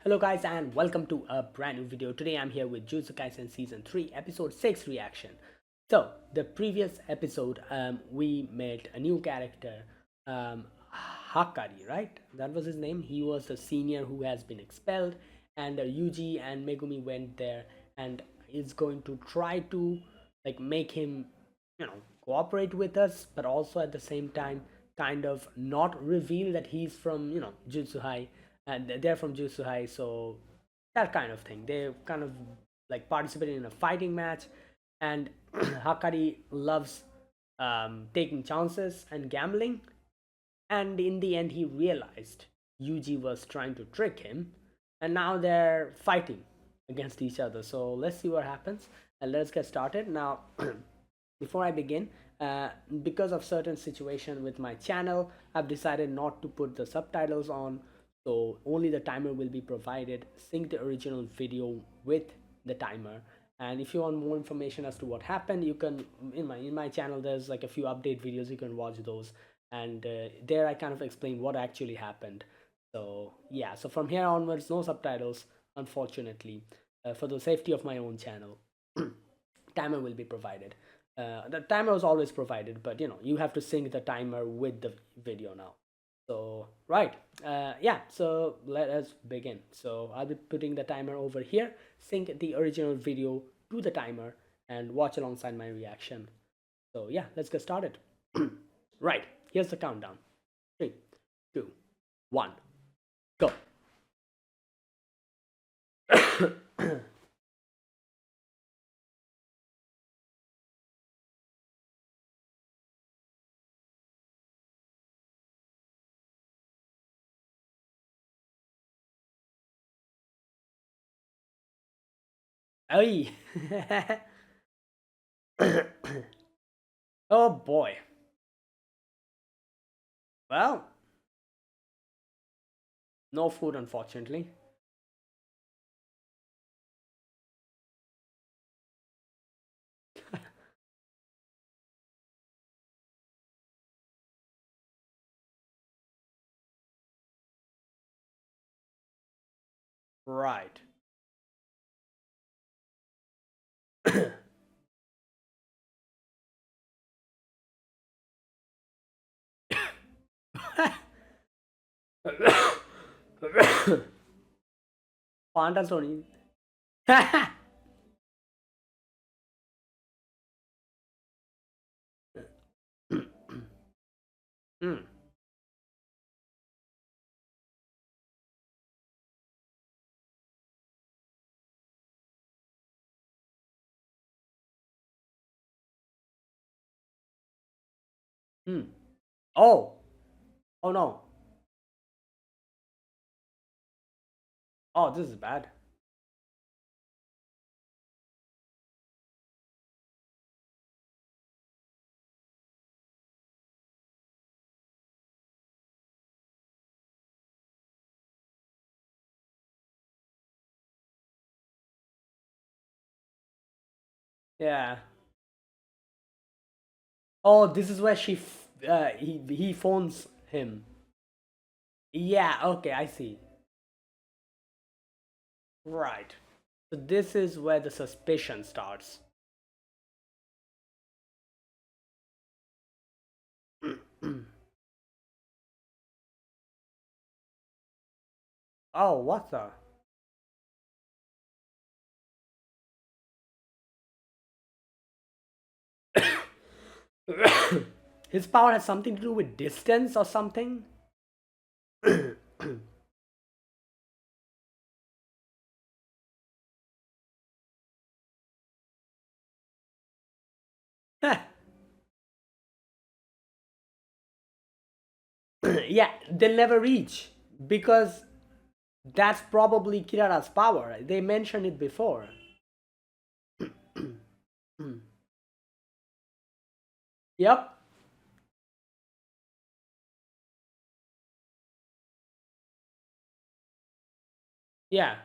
Hello guys and welcome to a brand new video. Today I'm here with Jujutsu Kaisen Season 3 Episode 6 reaction. So, the previous episode we met a new character, um, Hakari, right? That was his name. He was a senior who has been expelled, and Yuji and Megumi went there and is going to try to make him, cooperate with us, but also at the same time kind of not reveal that he's from, Jutsu High, and they're from Jutsu High, so that kind of thing. They kind of participated in a fighting match, and Hakari loves taking chances and gambling. And in the end, he realized Yuji was trying to trick him, and now they're fighting against each other. So let's see what happens, and let's get started now. Before I begin, because of certain situation with my channel, I've decided not to put the subtitles on, so only the timer will be provided. Sync the original video with the timer. And if you want more information as to what happened, you can in my channel there's like a few update videos, you can watch those, and there I kind of explain what actually happened. So yeah, so from here onwards, no subtitles, unfortunately, for the safety of my own channel. Timer will be provided. The timer was always provided, but you have to sync the timer with the video now. So right, yeah, so let us begin. So I'll be putting the timer over here, sync the original video to the timer, and watch alongside my reaction. So yeah, let's get started. Right, here's the countdown. 3, 2, 1, go. Ay. Oh boy. Well, no food, unfortunately. Right. Panda Sony. Hmm. Hmm. Oh. Oh no. Oh, this is bad. Yeah. Oh, this is where he phones him. Yeah. Okay, I see. Right. So this is where the suspicion starts. Oh, what the? His power has something to do with distance or something? Yeah, they'll never reach because that's probably Kirara's power. They mentioned it before. Yep. Yeah.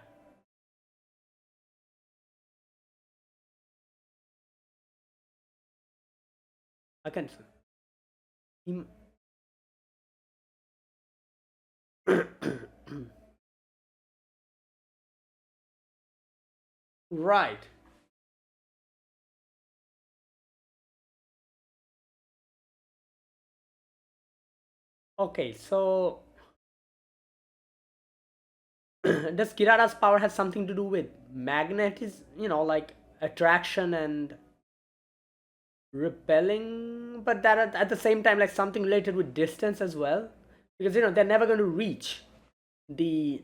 I can. He- Right. Okay, so does Kirara's power have something to do with magnetism, like attraction and repelling, but that at the same time like something related with distance as well? Because they're never going to reach the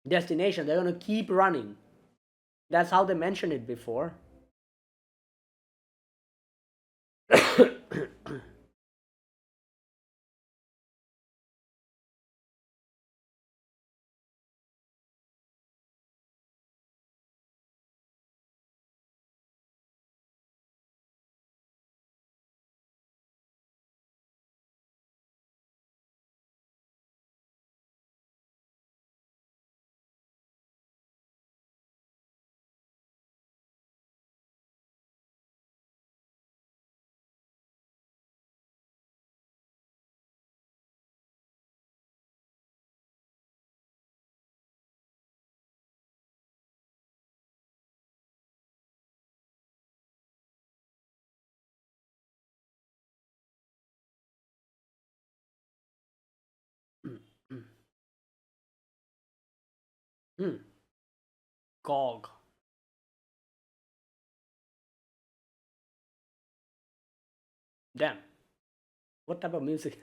destination. They're going to keep running. That's how they mentioned it before. Hmm. Gog. Damn. What type of music?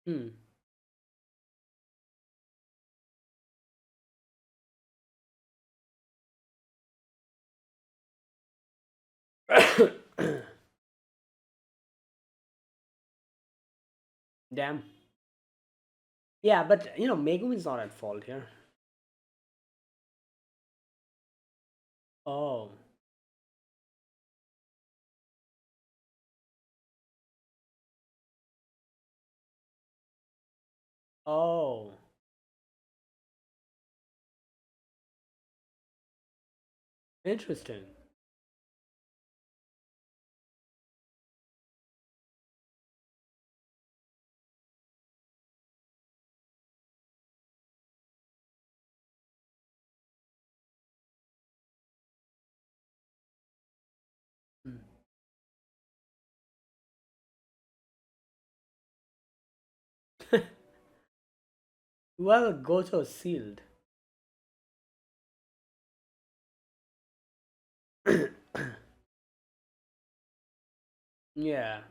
Hmm. Damn. Yeah, but Megumin's not at fault here. Oh. Oh. Interesting. Hmm. Well, Goto sealed. Yeah.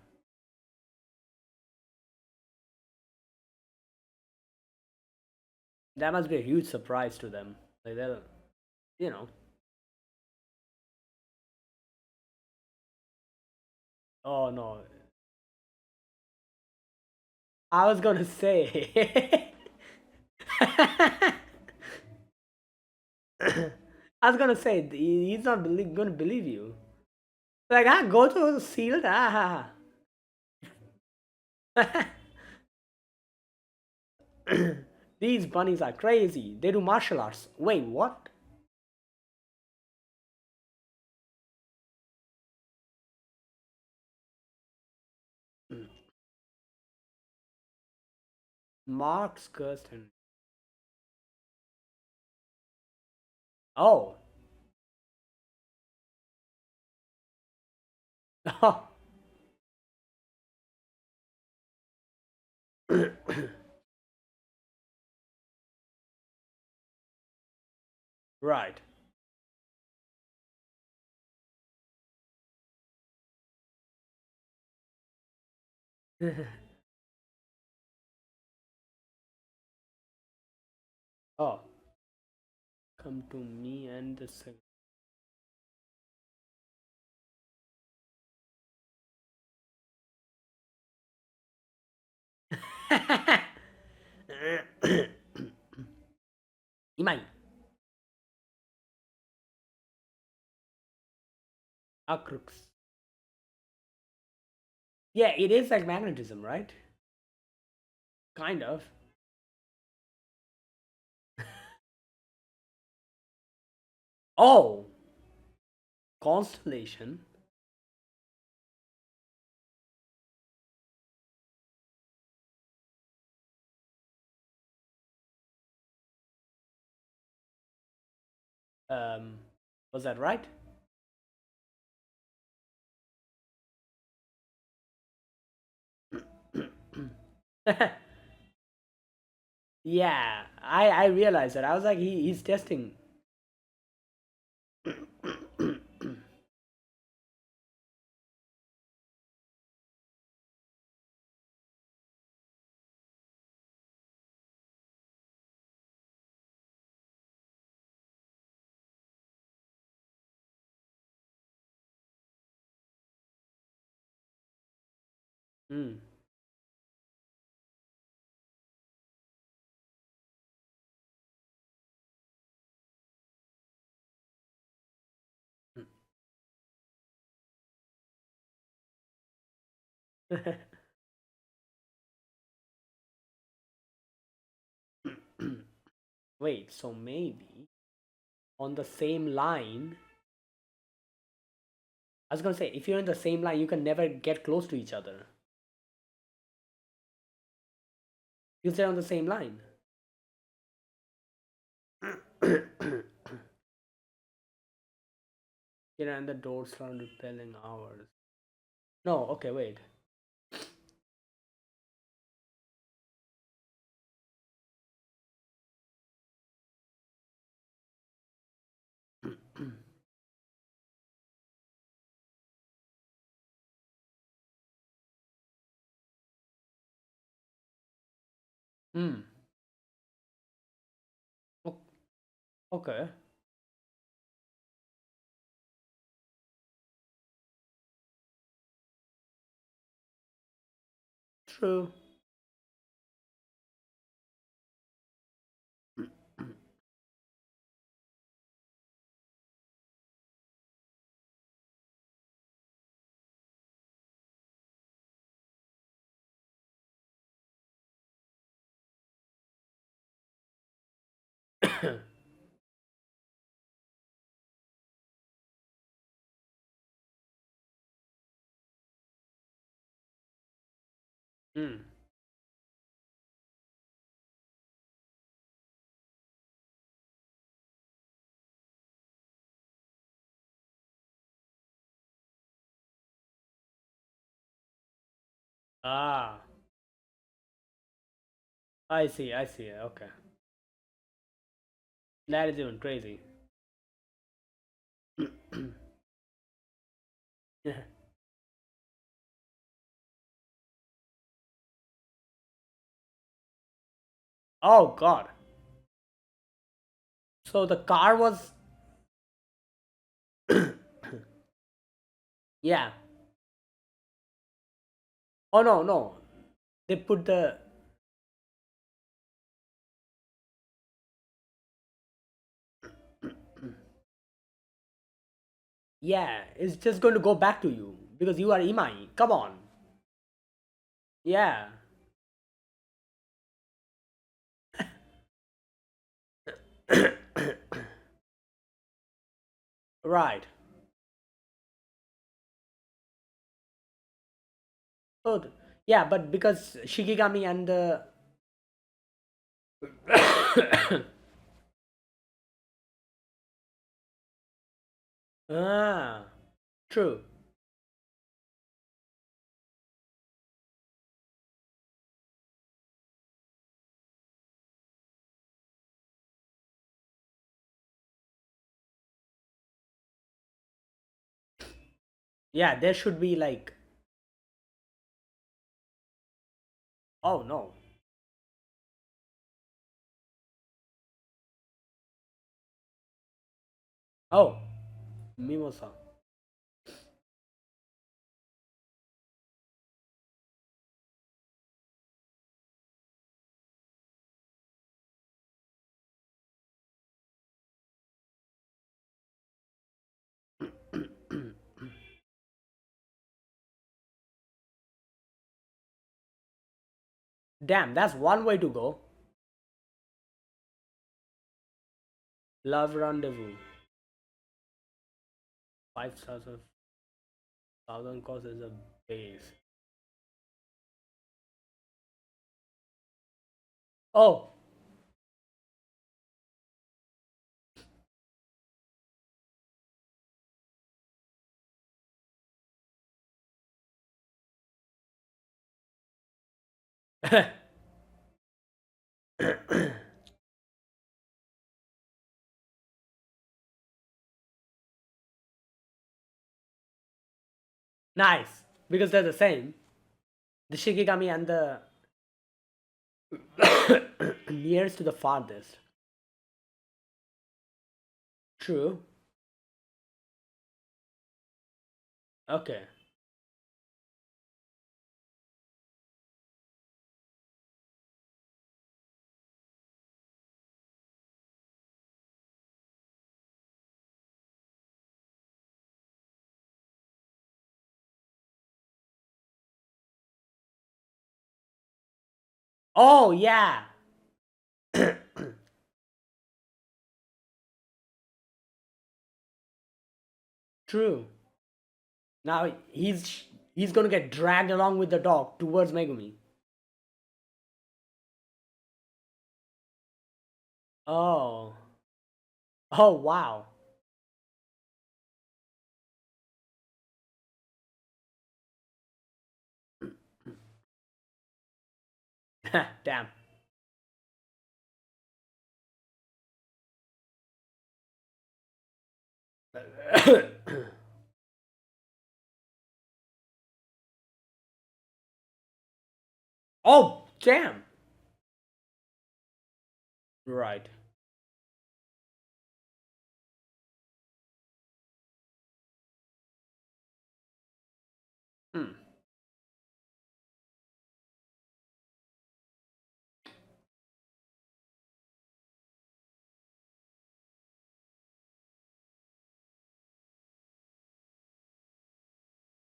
That must be a huge surprise to them. Like they'll, you know. Oh no. I was gonna say. I was gonna say he's not gonna believe you. Like Goto sealed. These bunnies are crazy. They do martial arts. Wait, what? Mark's Kirsten. Oh. Right. Oh, come to me and the second. Imai. Akrux. Yeah, it is like magnetism, right? Kind of. Oh, constellation. Um, was that right? Yeah, I realized that. I was like, he's testing. Mm. Wait, so maybe on the same line, I was gonna say, if you're in the same line, you can never get close to each other. Because they're on the same line. And the doors around repelling hours. No, okay, wait. Hmm. Okay. True. Hmm. Ah, I see. I see. Okay. That is even crazy. Oh God. So the car was. Yeah. Oh no, no. They put the. Yeah, it's just going to go back to you because you are Imai. Come on. Yeah. Right. Oh, yeah, but because Shikigami and the. Ah, true. Yeah, there should be like. Oh no. Oh, Mimosa. Damn, that's one way to go. Love Rendezvous. 5,000 cost is a base. Oh, Nice, because they're the same. The Shikigami and the nearest to the farthest. True. Okay. Oh yeah. True. Now he's gonna get dragged along with the dog towards Megumi. Oh. Oh wow. Damn. Oh damn. Right. Hmm.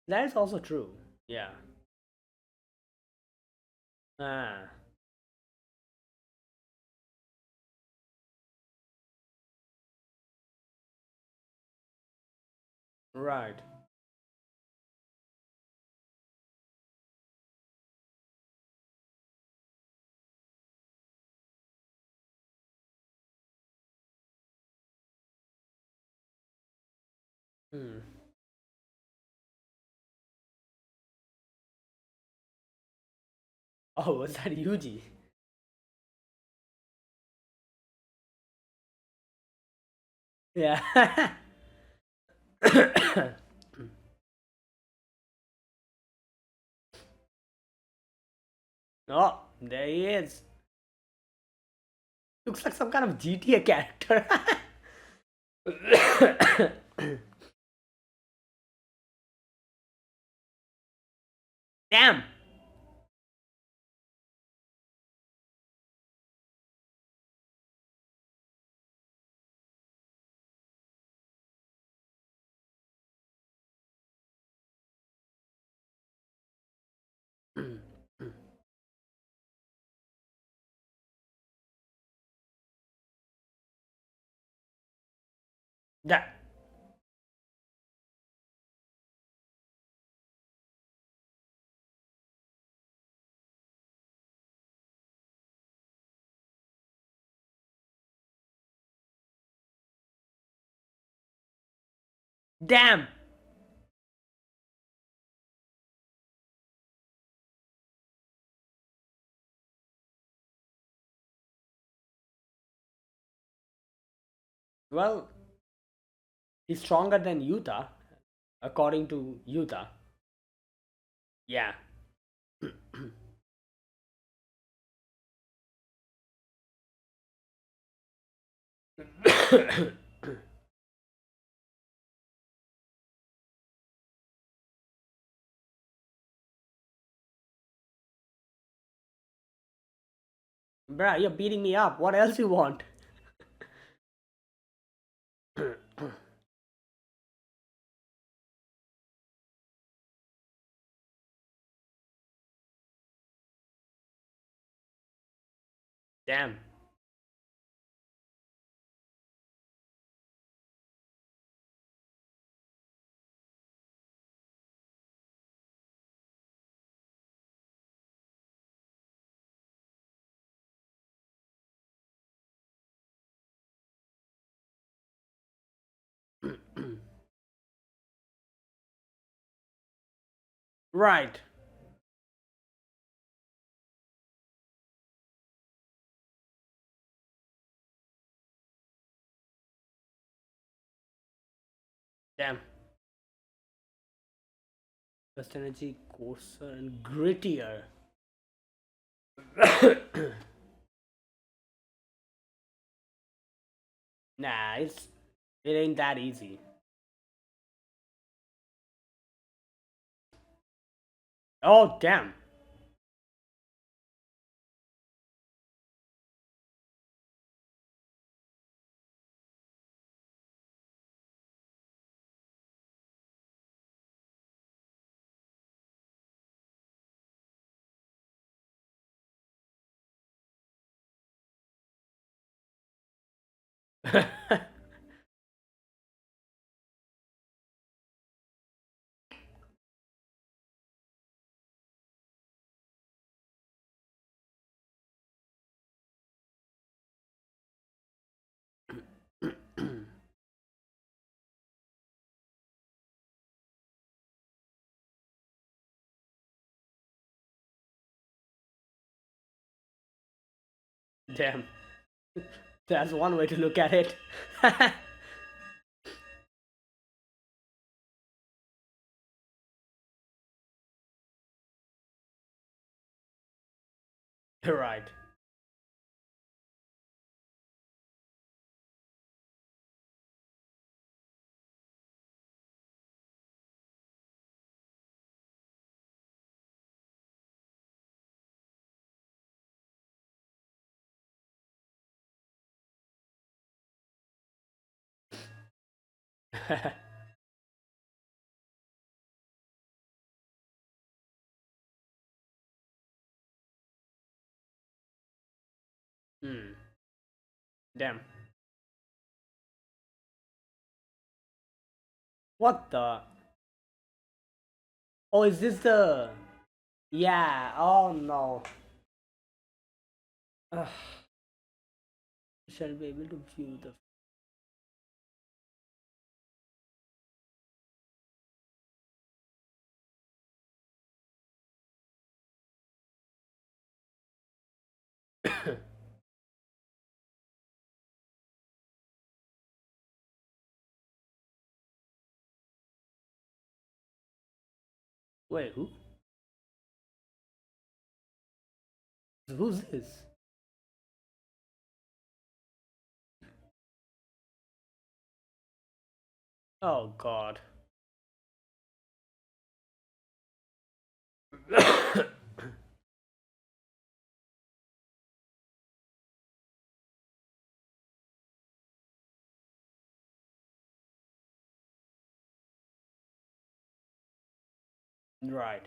That is also true. Yeah. Ah. Right. Hmm. Oh, was that Yuji? Yeah. Oh, there he is. Looks like some kind of GTA character. Damn. That. Damn. Well, he's stronger than Yuta, according to Yuta. Yeah. Bruh, you're beating me up. What else you want? Damn. Right. Damn. First energy, coarser and grittier. Nah, it ain't that easy. Oh damn. Damn. That's one way to look at it. Right. Hmm. Damn. What the? Oh, is this the? Yeah. Oh no. Ugh. Shall be able to view the. Wait, who? Who's this? Oh God. Right.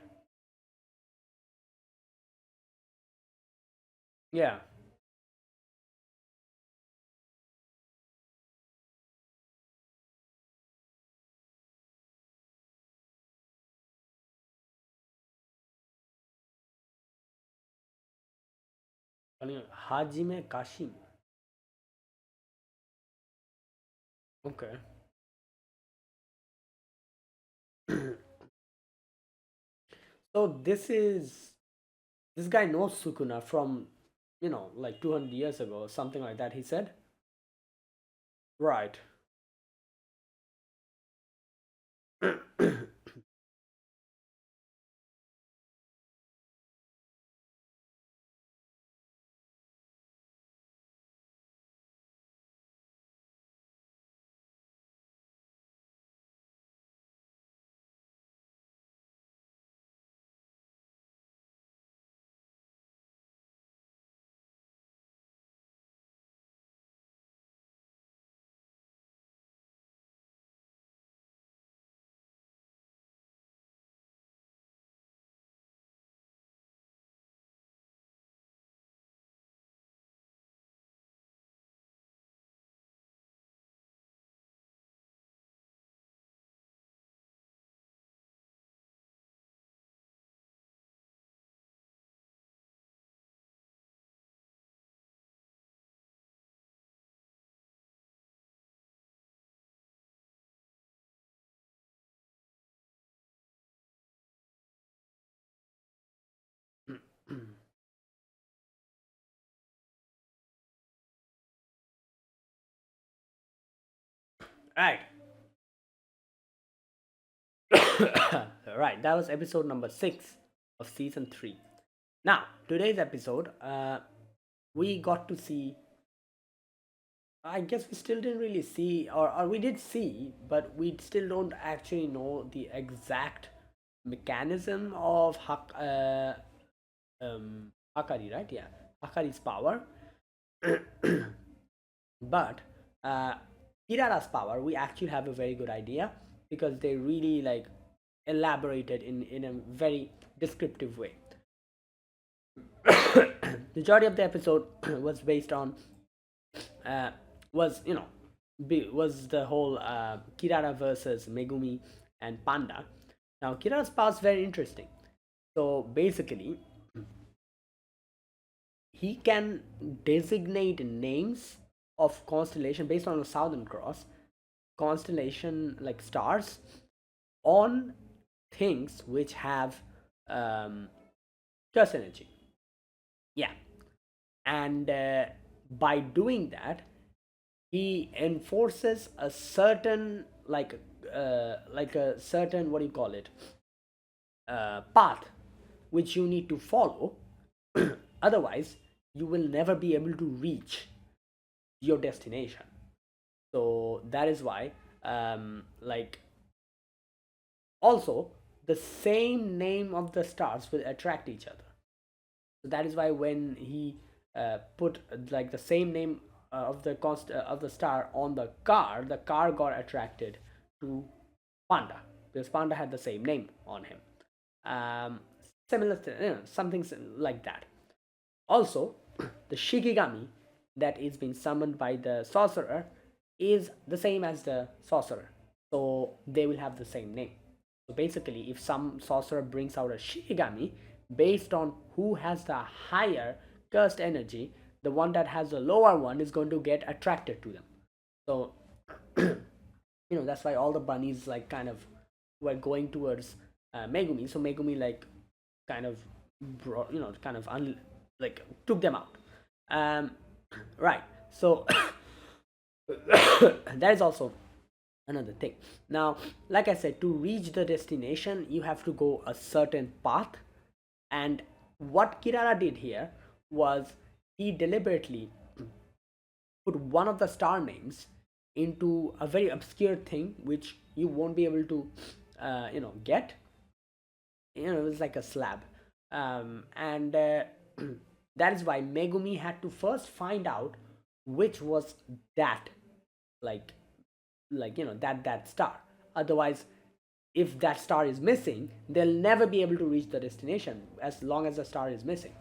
Yeah. Hajime Kashim. Okay. So this guy knows Sukuna from, like 200 years ago, or something like that. He said. Right. Right. Right, that was episode number 6 of season 3. Now, today's episode, we got to see. I guess we still didn't really see, or we did see, but we still don't actually know the exact mechanism of Hakari, right? Yeah, Hakari's power. But Kirara's power, we actually have a very good idea because they really like elaborated in a very descriptive way. The majority of the episode was based on uh, was was the whole Kirara versus Megumi and Panda. Now Kirara's power is very interesting. So basically, he can designate names of constellation based on the Southern Cross constellation like stars on things which have um, curse energy. Yeah, and by doing that, he enforces a certain like a certain, what do you call it, path which you need to follow. Otherwise, you will never be able to reach your destination. So that is why, like, also the same name of the stars will attract each other. So that is why when he put like the same name of the star on the car got attracted to Panda because Panda had the same name on him. Um, Similar to, something like that. Also, the Shikigami that is being summoned by the sorcerer is the same as the sorcerer, so they will have the same name. So basically, if some sorcerer brings out a Shikigami, based on who has the higher cursed energy, the one that has the lower one is going to get attracted to them. So that's why all the bunnies like kind of were going towards Megumi. So Megumi like kind of brought, kind of like took them out. Um, right. So that is also another thing. Now, like I said, to reach the destination, you have to go a certain path. And what Kirara did here was he deliberately put one of the star names into a very obscure thing which you won't be able to get. It was like a slab. And that is why Megumi had to first find out which was that, like that star. Otherwise, if that star is missing, they'll never be able to reach the destination as long as the star is missing.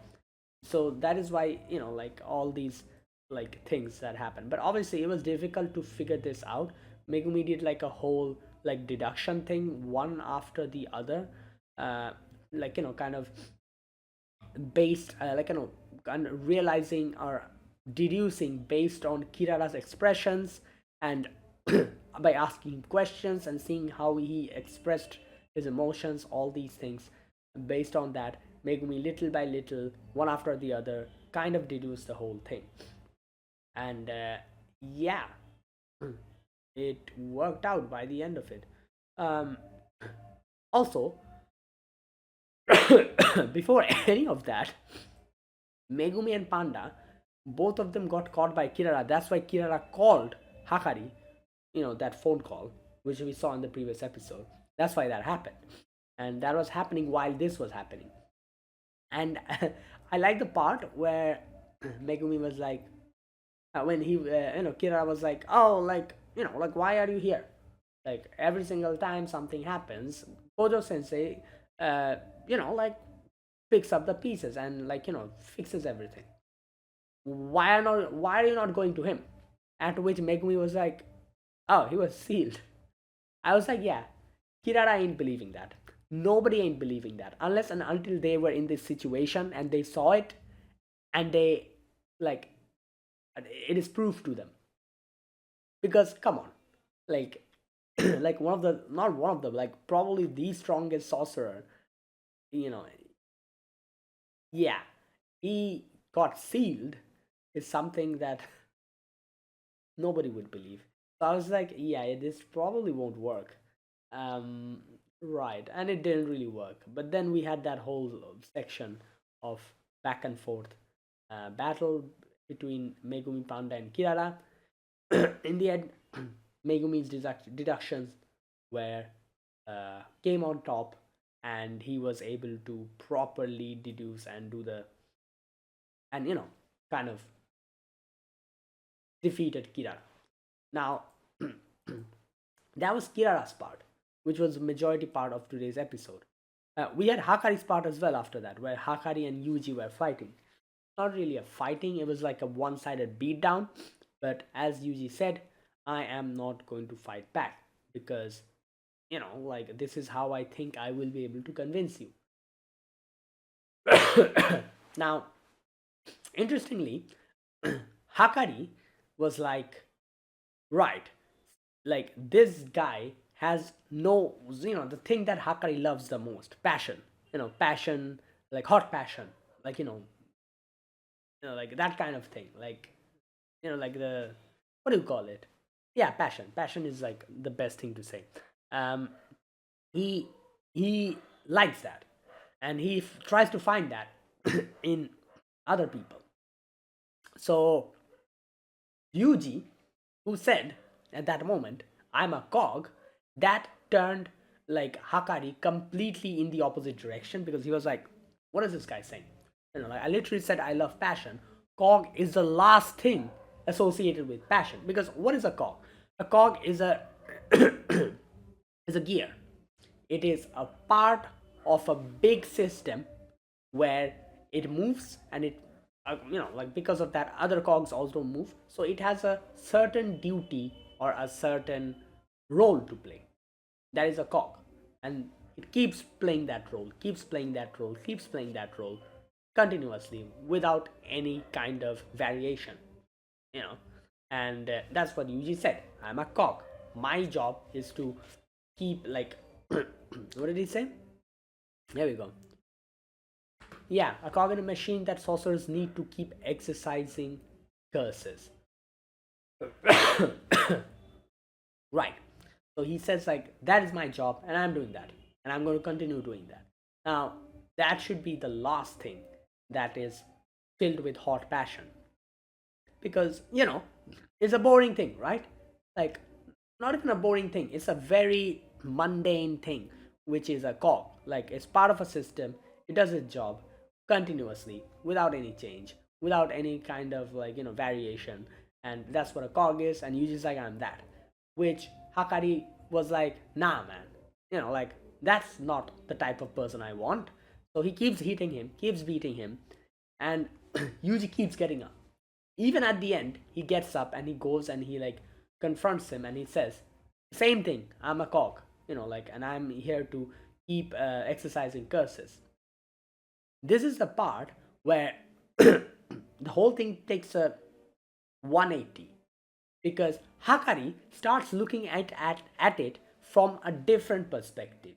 So that is why, like all these like things that happen. But obviously it was difficult to figure this out. Megumi did like a whole like deduction thing one after the other, uh kind of based kind of realizing or deducing based on Kirara's expressions, and by asking questions and seeing how he expressed his emotions, all these things. Based on that, Megumi little by little, one after the other, kind of deduced the whole thing. And yeah, it worked out by the end of it. Um, Also, before any of that, Megumi and Panda, both of them got caught by Kirara. That's why Kirara called Hakari, that phone call, which we saw in the previous episode. That's why that happened. And that was happening while this was happening. And I like the part where Megumi was like, when Kirara was like, oh, like, like, why are you here? Like, every single time something happens, Gojo Sensei, like, picks up the pieces and, like, fixes everything. Why are you not going to him? At which Megumi was like, oh, he was sealed. I was like, yeah, Kirara ain't believing that. Nobody ain't believing that unless and until they were in this situation and they saw it, and they like it is proof to them. Because come on, like like one of the not one of them, like probably the strongest sorcerer, you know yeah, he got sealed, is something that nobody would believe. So I was like, yeah, this probably won't work. um Right, and it didn't really work. But then we had that whole section of back and forth battle between Megumi Panda and Kirara. In the end, Megumi's deductions were came on top, and he was able to properly deduce and do the and kind of defeated Kirara. Now, that was Kirara's part, which was the majority part of today's episode. We had Hakari's part as well after that, where Hakari and Yuji were fighting. Not really a fighting, it was like a one sided beatdown. But as Yuji said, I am not going to fight back because, like, this is how I think I will be able to convince you. Now, interestingly, Hakari was like, right, like this guy has no, the thing that Hakari loves the most, passion, passion, like hot passion, like, like that kind of thing, like, like the, what do you call it? Yeah, passion is like the best thing to say. um he he likes that, and he tries to find that in other people. So Yuji, who said at that moment, I'm a cog, that turned like Hakari completely in the opposite direction, because he was like, what is this guy saying? Like I literally said I love passion. Cog is the last thing associated with passion. Because what is a cog? A cog is a is a gear. It is a part of a big system where it moves, and it like because of that other cogs also move, so it has a certain duty or a certain role to play. That is a cog, and it keeps playing that role, keeps playing that role, keeps playing that role continuously without any kind of variation, you know and that's what Yuji said. I'm a cog. My job is to keep like what did he say? There we go. Yeah, a cog in a machine that sorcerers need to keep exercising curses. Right. So he says like that is my job, and I'm doing that, and I'm going to continue doing that. Now that should be the last thing that is filled with hot passion, because it's a boring thing, right? Like, not even a boring thing, it's a very mundane thing, which is a cog. Like, it's part of a system, it does its job continuously without any change, without any kind of like variation. And that's what a cog is, and you just like, I'm that. Which Hakari was like, nah man, like that's not the type of person I want. So he keeps hitting him, keeps beating him, and Yuji keeps getting up. Even at the end, he gets up and he goes and he like confronts him, and he says, same thing, I'm a cog, like, and I'm here to keep exercising curses. This is the part where the whole thing takes a 180, because Hakari starts looking at it from a different perspective.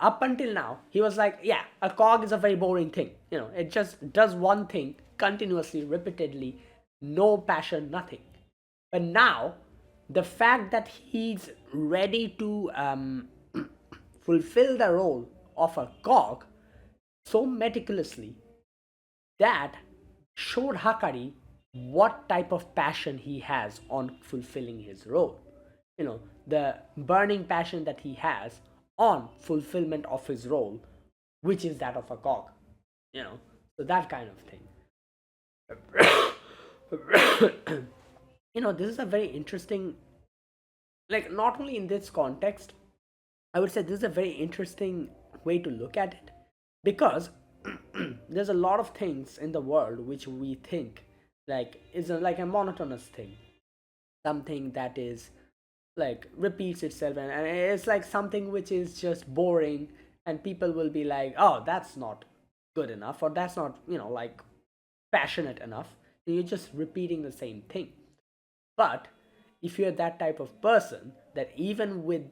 Up until now, he was like, yeah, a cog is a very boring thing. It just does one thing continuously, repeatedly, no passion, nothing. But now, the fact that he's ready to fulfill the role of a cog so meticulously, that showed Hakari what type of passion he has on fulfilling his role. The burning passion that he has on fulfillment of his role, which is that of a cog. So that kind of thing. This is a very interesting, like, not only in this context, I would say this is a very interesting way to look at it, because there's a lot of things in the world which we think like is like a monotonous thing, something that is like repeats itself, and it's like something which is just boring, and people will be like, oh, that's not good enough, or that's not like passionate enough. You're just repeating the same thing. But if you're that type of person that even with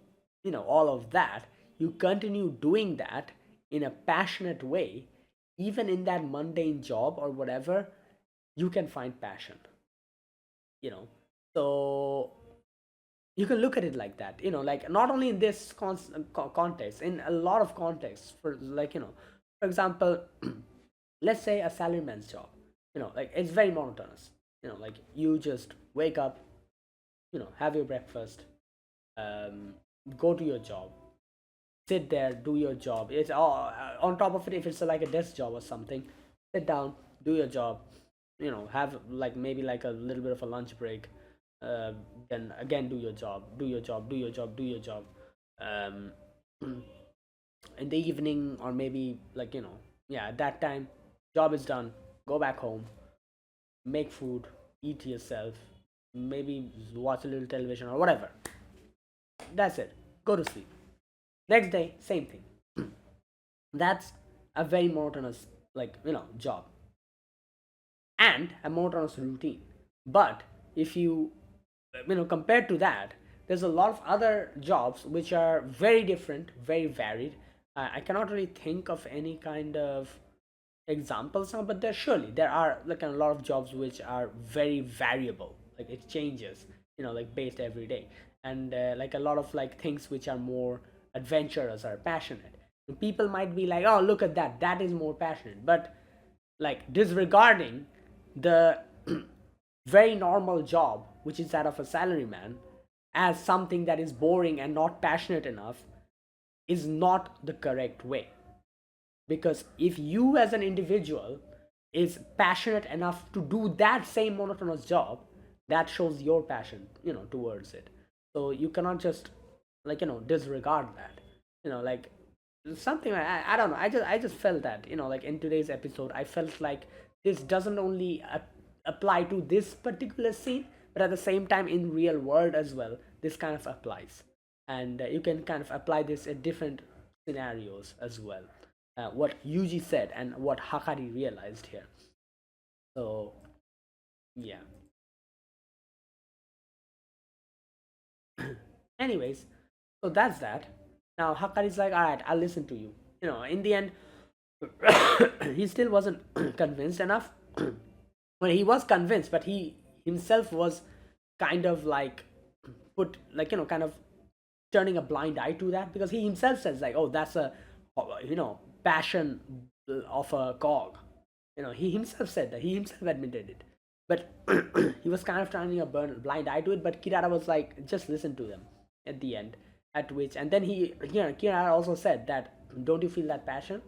all of that, you continue doing that in a passionate way, even in that mundane job or whatever, you can find passion. you know so you can look at it like that, like not only in this context, in a lot of contexts, for like, for example, let's say a salaryman's job, like it's very monotonous, like you just wake up, have your breakfast, um, go to your job, sit there, do your job. It's all on top of it. If it's like a desk job or something, sit down, do your job. Have like maybe like a little bit of a lunch break. Uh, then again, do your job, do your job, do your job, do your job. Um, in the evening, or maybe like, yeah, at that time, job is done. Go back home, make food, eat yourself, maybe watch a little television or whatever. That's it. Go to sleep. Next day, same thing. That's a very monotonous, like, job, and a monotonous routine. But if you, compared to that, there's a lot of other jobs which are very different, very varied. I cannot really think of any kind of examples now, but there are like a lot of jobs which are very variable, like it changes, like based every day. And like a lot of like things which are more adventurous or passionate, and people might be like, oh, look at that, that is more passionate, but like disregarding the very normal job which is that of a salaryman as something that is boring and not passionate enough is not the correct way. Because if you as an individual is passionate enough to do that same monotonous job, that shows your passion, towards it. So you cannot just like, disregard that, like something like, I don't know, I just felt that, like in today's episode, I felt like this doesn't only apply to this particular scene, but at the same time in real world as well, this kind of applies. And you can kind of apply this in different scenarios as well, what Yuji said and what Hakari realized here. So yeah. Anyways, so that's that. Now Hakari's like, all right, I'll listen to you. In the end, he still wasn't convinced enough. Well, he was convinced, but he himself was kind of like put like, kind of turning a blind eye to that, because he himself says like, oh, that's a, passion of a cog. He himself said that, he himself admitted it, but he was kind of turning a blind eye to it. But Kirara was like, just listen to them at the end. At which, and then Kirara also said that, don't you feel that passion?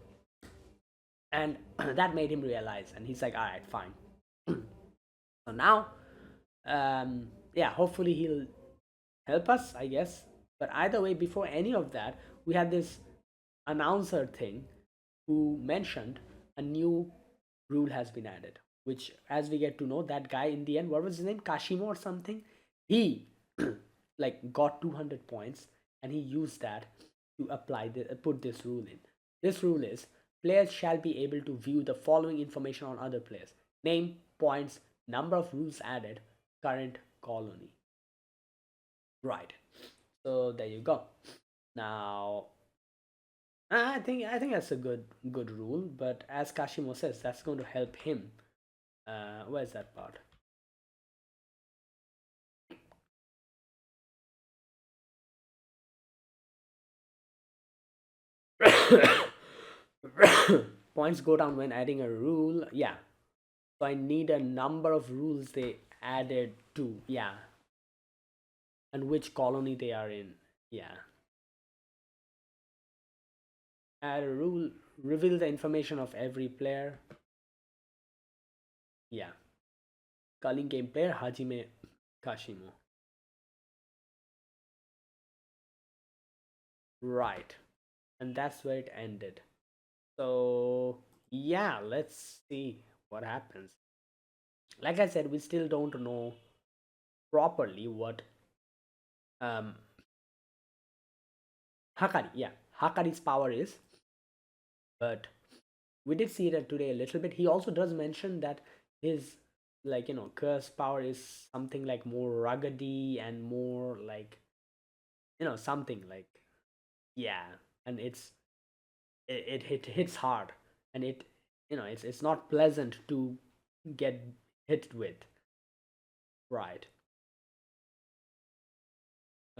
And that made him realize, and he's like, all right, fine. So now, yeah, hopefully he'll help us, I guess. But either way, before any of that, we had this announcer thing who mentioned a new rule has been added, which, as we get to know, that guy in the end, what was his name, Kashimo or something, he like got 200 points, and he used that to put this rule in. This rule is, players shall be able to view the following information on other players: name, points, number of rules added, current colony. Right. So there you go. Now, I think that's a good rule, but as Kashimo says, that's going to help him. Where's that part? Points go down when adding a rule. Yeah. So I need a number of rules they added to. Yeah. And which colony they are in. Yeah. Add a rule. Reveal the information of every player. Yeah. Calling game player Hajime Kashimo. Right. And that's where it ended. So yeah, let's see what happens. Like I said, we still don't know properly what um Hakari, yeah, Hakari's power is, but we did see that today a little bit. He also does mention that his, like, curse power is something like more ruggedy and more like, something like, yeah, and it hits hard, and it's not pleasant to get hit with. Right.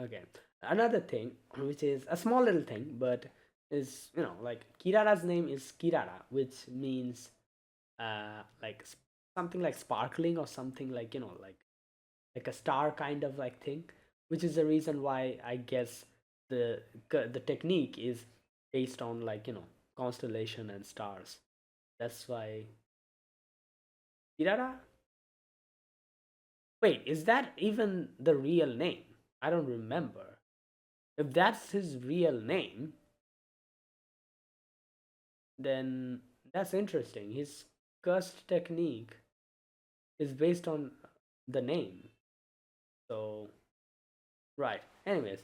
Okay. Another thing, which is a small little thing, but is, like Kirara's name is Kirara, which means like something like sparkling or something like, like a star kind of like thing, which is the reason why I guess the technique is based on like, constellation and stars. That's why Kirara. Wait, is that even the real name? I don't remember. If that's his real name, then that's interesting. His cursed technique is based on the name. So, right. Anyways,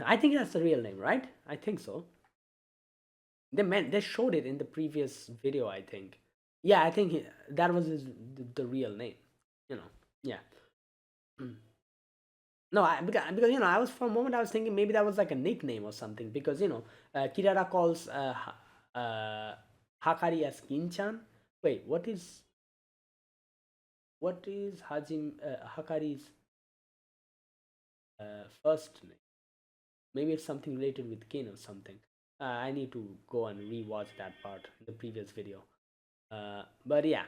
I think that's the real name, right? I think so. They showed it in the previous video, I think. Yeah, I think that was the real name. You know. Yeah. No, because I was for a moment I was thinking maybe that was like a nickname or something because Kirara calls Hakari as Kinchan. Wait, what is Hakari's first name? Maybe it's something related with Kin or something. I need to go and rewatch that part in the previous video. But yeah,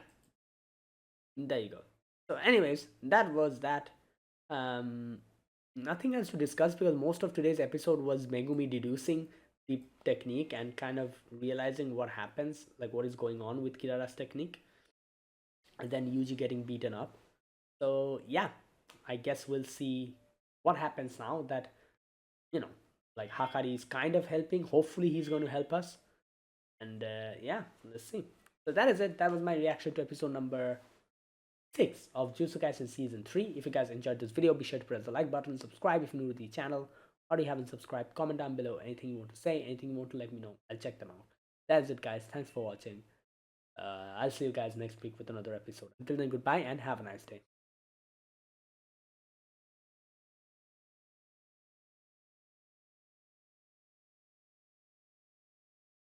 there you go. So, anyways, that was that. Um, Nothing else to discuss because most of today's episode was Megumi deducing the technique and kind of realizing what happens, like what is going on with Kirara's technique, and then Yuji getting beaten up. So yeah, I guess we'll see what happens now that you know, like Hakari is kind of helping. Hopefully, he's going to help us, and yeah, let's see. So that is it. That was my reaction to episode number 6 of Jujutsu Kaisen Season 3. If you guys enjoyed this video, be sure to press the like button, subscribe if you're new to the channel, or you haven't subscribed, comment down below anything you want to say, anything you want to let me know. I'll check them out. That's it, guys. Thanks for watching. I'll see you guys next week with another episode. Until then, goodbye and have a nice day.